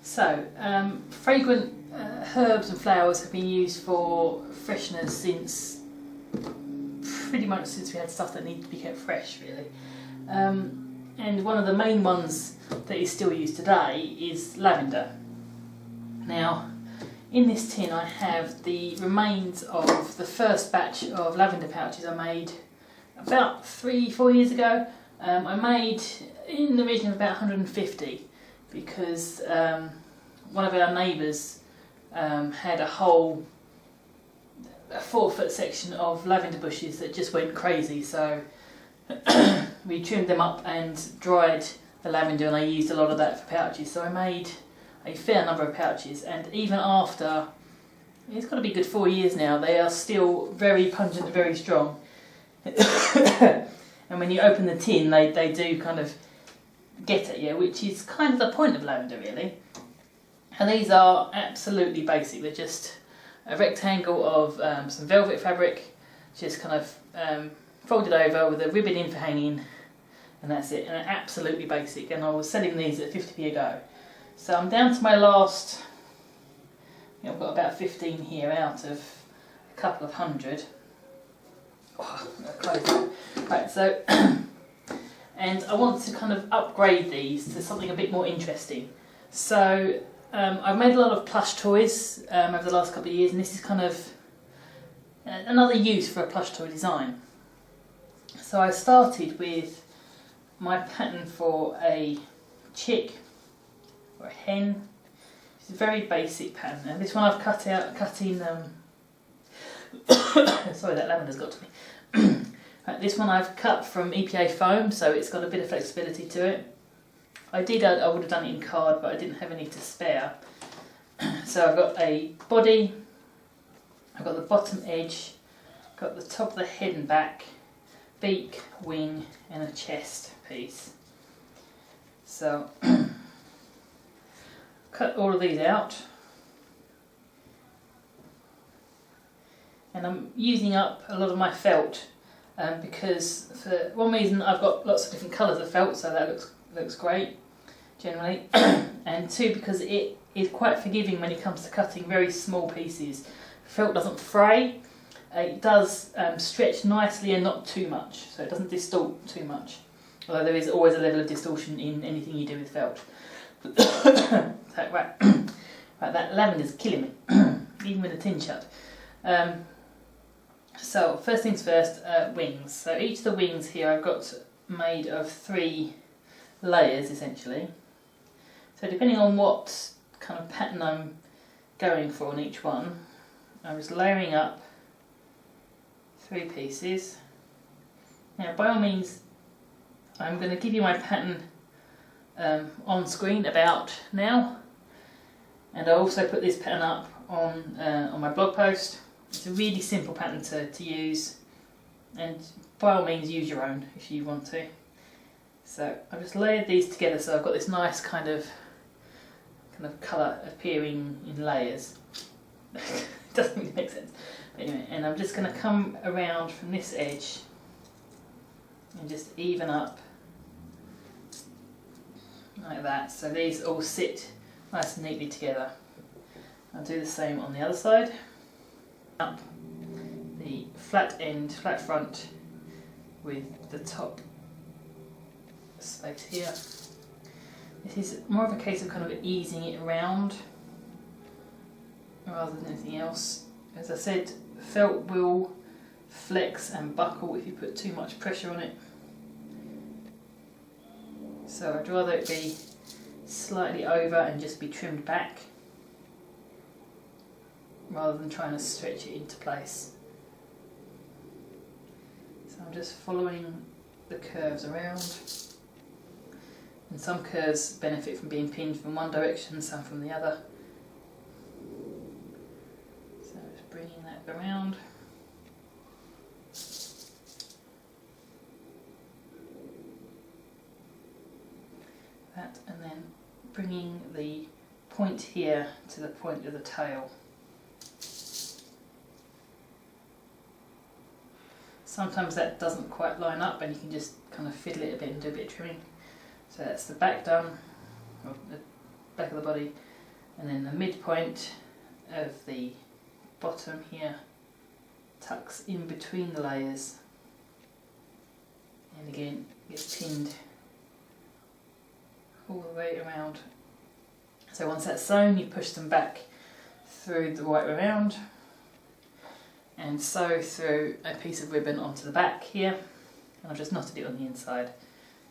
So, fragrant herbs and flowers have been used for fresheners since pretty much since we had stuff that needed to be kept fresh, really. And one of the main ones that is still used today is lavender. Now, in this tin I have the remains of the first batch of lavender pouches I made about 3-4 years ago. I made in the region of about 150 because one of our neighbours had a whole 4-foot section of lavender bushes that just went crazy, so we trimmed them up and dried the lavender, and I used a lot of that for pouches. So I made a fair number of pouches, and even after, it's got to be good 4 years now, they are still very pungent and very strong. And when you open the tin, they do kind of get at you, which is kind of the point of lavender, really. And these are absolutely basic. They're just a rectangle of some velvet fabric, just kind of folded over with a ribbon in for hanging, and that's it. And they're absolutely basic. And I was selling these at 50p a go. So I'm down to my last, I've got about 15 here out of a couple of hundred. Oh, I'm going to close that. Right, so, and I want to kind of upgrade these to something a bit more interesting. So I've made a lot of plush toys over the last couple of years, and this is kind of another use for a plush toy design. So I started with my pattern for a chick or a hen. It's a very basic pattern, and this one I've cut in sorry, that lavender's got to me. Right, this one I've cut from EPA foam, so it's got a bit of flexibility to it. I would have done it in card, but I didn't have any to spare. So I've got a body, I've got the bottom edge, got the top of the head and back, beak, wing, and a chest piece. So cut all of these out, and I'm using up a lot of my felt because for one reason I've got lots of different colours of felt, so that looks great generally, and two, because it is quite forgiving when it comes to cutting very small pieces. Felt doesn't fray, it does stretch nicely and not too much, so it doesn't distort too much, although there is always a level of distortion in anything you do with felt. So, right, that lavender's killing me, even with the tin shut. So first things first, wings. So each of the wings here I've got made of 3 layers essentially. So depending on what kind of pattern I'm going for on each one, I'm just layering up 3 pieces. Now by all means I'm going to give you my pattern on screen about now, and I also put this pattern up on my blog post. It's a really simple pattern to use, and by all means use your own if you want to. So I've just layered these together, so I've got this nice kind of colour appearing in layers. It doesn't really make sense. But anyway, and I'm just going to come around from this edge and just even up like that, so these all sit nice and neatly together. I'll do the same on the other side. Up the flat end, flat front with the top space here. This is more of a case of kind of easing it around rather than anything else. As I said, felt will flex and buckle if you put too much pressure on it. So I'd rather it be slightly over and just be trimmed back, rather than trying to stretch it into place. So I'm just following the curves around, and some curves benefit from being pinned from one direction, some from the other. So just bringing that around. That, and then bringing the point here to the point of the tail. Sometimes that doesn't quite line up, and you can just kind of fiddle it a bit and do a bit of trimming. So that's the back done, or the back of the body, and then the midpoint of the bottom here tucks in between the layers, and again gets pinned all the way around. So once that's sewn, you push them back through the right way around and sew through a piece of ribbon onto the back here, and I've just knotted it on the inside.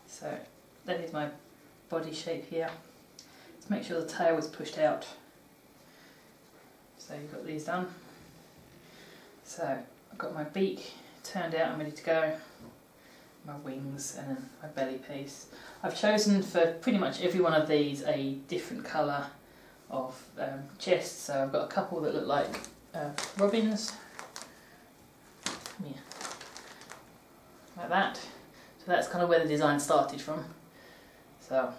So that is my body shape here. Let's make sure the tail is pushed out. So you've got these done. So I've got my beak turned out and ready to go, my wings and then my belly piece. I've chosen for pretty much every one of these a different colour of chest, so I've got a couple that look like robins, yeah, like that. So that's kind of where the design started from. So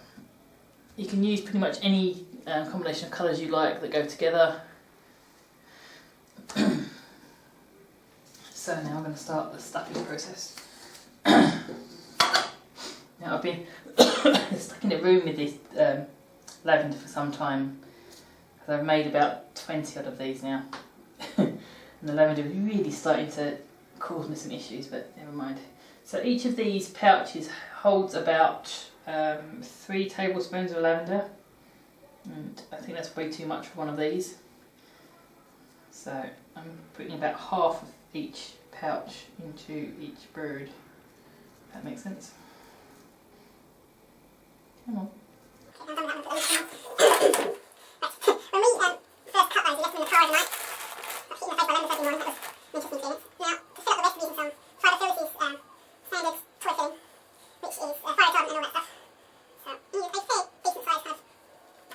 you can use pretty much any combination of colours you like that go together. So now I'm going to start the stuffing process. Now I've been stuck in a room with this lavender for some time. I've made about 20 odd of these now. And the lavender is really starting to cause me some issues, but never mind. So each of these pouches holds about 3 tablespoons of lavender. And I think that's way too much for one of these. So I'm putting about half of each pouch into each bird. If that makes sense. Come on. When we first cut those, we left them in the car overnight. I was hitting my face by lemon every morning, that was an interesting experience. Now, to fill up the rest, we're using some fibre fill. This is standard toy filling, which is fire retardant and all that stuff. So, you use a fair decent size kind of,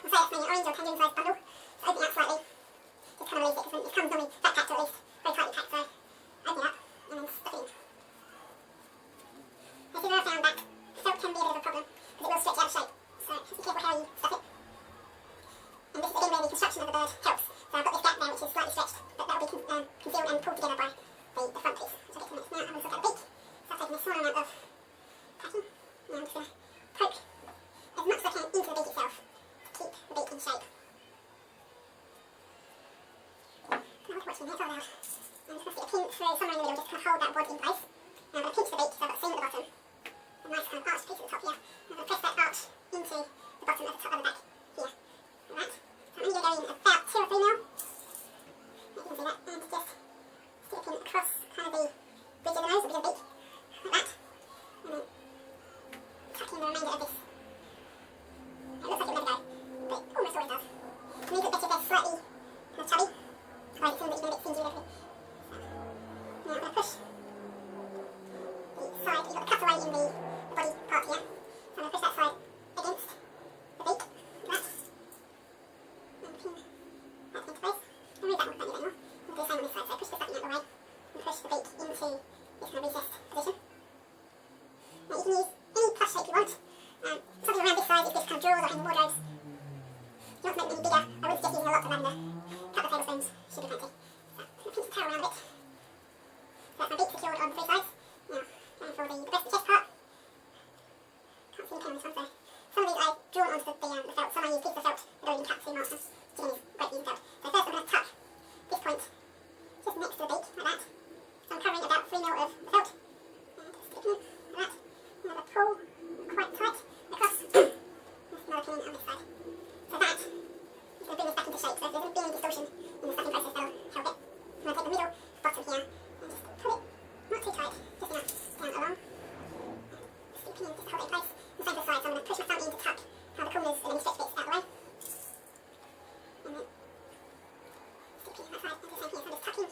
I'll say it's maybe an orange or tangerine size bundle. So open it out slightly, just kind of release it, because it comes normally flat packed or at least very tightly packed, so open it up and then stuff it in. This is where I found that felt can be a bit of a problem, because it will stretch out of shape. So just be careful how you stuff it. And this is again where the construction of the bird helps. So I've got this gap there which is slightly stretched, but that will be concealed and pulled together by the front piece, which I'll get to next. Now I've also got a beak, so I've taken a small amount of packing. Now I'm just going to poke as much as I can into the beak itself to keep the beak in shape. Now look at what's in here, it's all out. I'm just going to stick a pin through somewhere in the middle just to kind of hold that bod in place. Now I'm going to pinch the beak, so I've got a seam at the bottom. A nice kind of arched piece at the top here. I'm going to press that arch into the bottom at the top of the back here. Like that. So I'm only going to go in about 2 or 3 mil. You can see that. And just stick a pin across kind of the bridge of the nose, the bit of the beak. Like that. And then tuck in the remainder of this. It looks like it'll never go, but it almost always does. To me, it's better if they're slightly kind of chubby. Otherwise it seems that you've been a bit stingy with everything. So, now I'm going to push the side. You've got the cutaway in the body part here. So I'm going to push that side against the beak, like that. And pin that into place. I'll move that one, don't need that anymore. I'll do the same on this side. So push the stuffing out of the way and push the beak into this kind of recessed position. Now you can use any plush shape you want. Something around this size if this kind of drawers or hanging wardrobes. If you want to make them any bigger, I would suggest using a lot of lavender. A couple of tablespoons should be plenty. So pinch the tail around a bit. So that's my beak secured on 3 sides. Now, going for the breast and chest part. Can't see the pen on this one, so some of these I've drawn onto the felt, some I use pieces of felt that are already cut through marks. Again, is great using felt. So first I'm going to tuck this point just next to the beak, like that. So I'm covering about 3 mil of the felt. And just stick it in, like that. And have a pull quite tight across. There's another pin on this side. So that is going to bring this back into shape. So if there's going to be any distortion in the stuffing process, that'll help it. I'm going to take the middle bottom here and just pull it, not too tight, just enough down along. Stick the pin, just hold it in place. And same for the side, so I'm going to push my thumb in to tuck how the corners and any stretch bits out of the way. And then stick the pin that side, and do the same here. So I'm just tucking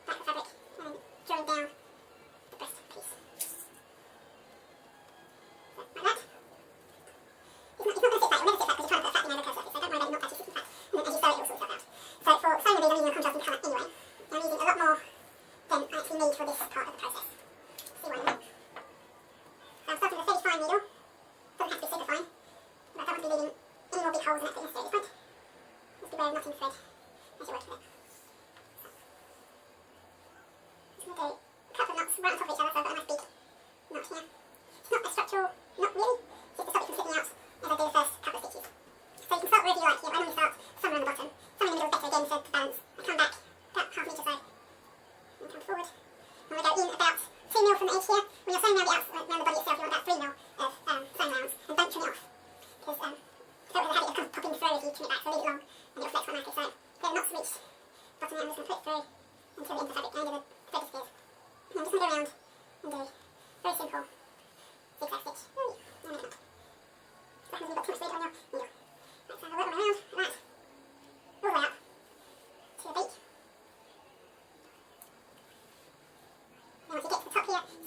back the fabric and then drawing down the breast piece. So, like that. It's not going to sit flat, it'll never sit flat because you're trying to put a flat in over the curved surface, so don't worry about it not actually sitting flat. And then as you sew it, it will sort itself out. So for sewing of these, I'm using a contrasting colour anyway. And I'm using a lot more than I actually need for this part of the process. See what I mean? So I'm starting with a fairly fine needle. Doesn't have to be super fine. But I don't want to be leaving any more big holes than absolutely necessary at this point. Just beware of knotting thread as you work with it. So I'm going to do a couple of knots right on top of each other, so I've got a nice big knot here. It's not a structural knot really, it's just to stop it from slipping out as I do the first couple of stitches. So you can start wherever you like here. I normally start somewhere on the bottom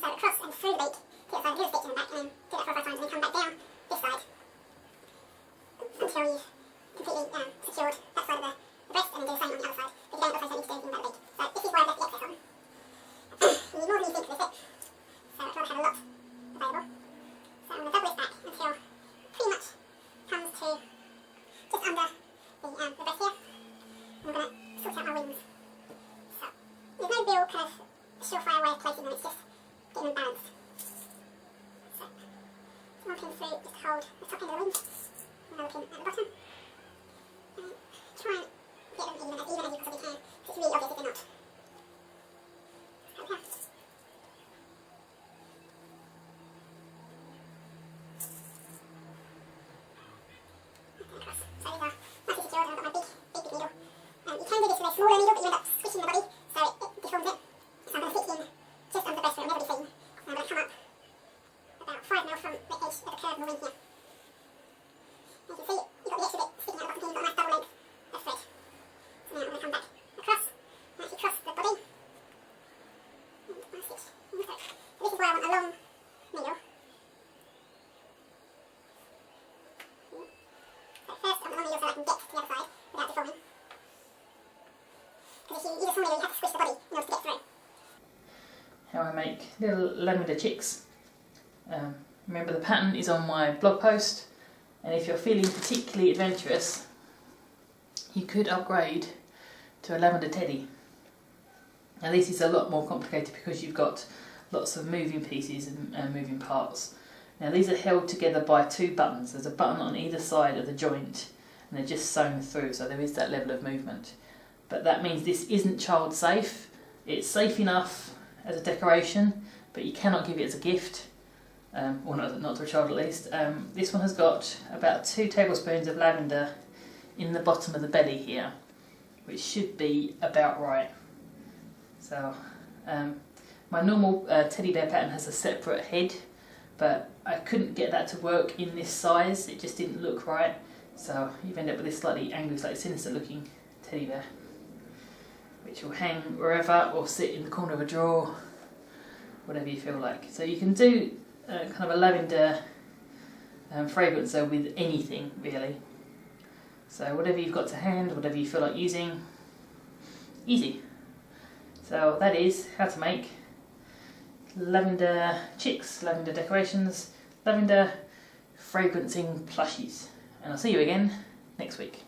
So across and through the beak, to the side, do a stitch in the back, and then do that 4 or 5 times, and then come back down this side until you've completely secured that side of the breast, and then do the same on the other side. But you don't also need to do anything about the beak. So this is why I've left the excess on. You need more than you think for this bit, so I'd rather have a lot available. So I'm going to double this back until pretty much comes to just under the breast here. And I'm going to sort out my wings. So there's no real kind of surefire way of placing them, it's just getting them balanced. So one pin through, just hold the top end of the wings, another pin at the bottom, and try and get them even as you possibly can, because it's really obvious if they're not. So there we go. So these are nicely secured, and I've got my big needle. You can do this with a smaller needle, but you end up squishing the body, so it deforms it. So I'm going to stick in just under the breast where it'll never be seen. And I'm going to come up about 5 mil from the edge of the curve of the wing here. And you can see you've got the extra bit sticking out of the bottom here, you've got a nice double length of thread. So now I'm going to come back across, and actually cross the body, and I'll stitch in the thread. So this is why I want a long needle. So first I want the long needle so I can get to the other side without deforming. Because if you use a small needle, you have to squish the body in order to get through. How I make little lavender chicks. Remember, the pattern is on my blog post, and if you're feeling particularly adventurous, you could upgrade to a lavender teddy. Now this is a lot more complicated because you've got lots of moving pieces and moving parts. Now these are held together by 2 buttons. There's a button on either side of the joint, and they're just sewn through, so there is that level of movement. But that means this isn't child safe. It's safe enough as a decoration, but you cannot give it as a gift, or not to a child at least. This one has got about 2 tablespoons of lavender in the bottom of the belly here, which should be about right. So my normal teddy bear pattern has a separate head, but I couldn't get that to work in this size. It just didn't look right, so you've ended up with this slightly angry, slightly sinister looking teddy bear, which will hang wherever or sit in the corner of a drawer, whatever you feel like. So you can do kind of a lavender fragrancer with anything really. So whatever you've got to hand, whatever you feel like using, easy. So that is how to make lavender chicks, lavender decorations, lavender fragrancing plushies. And I'll see you again next week.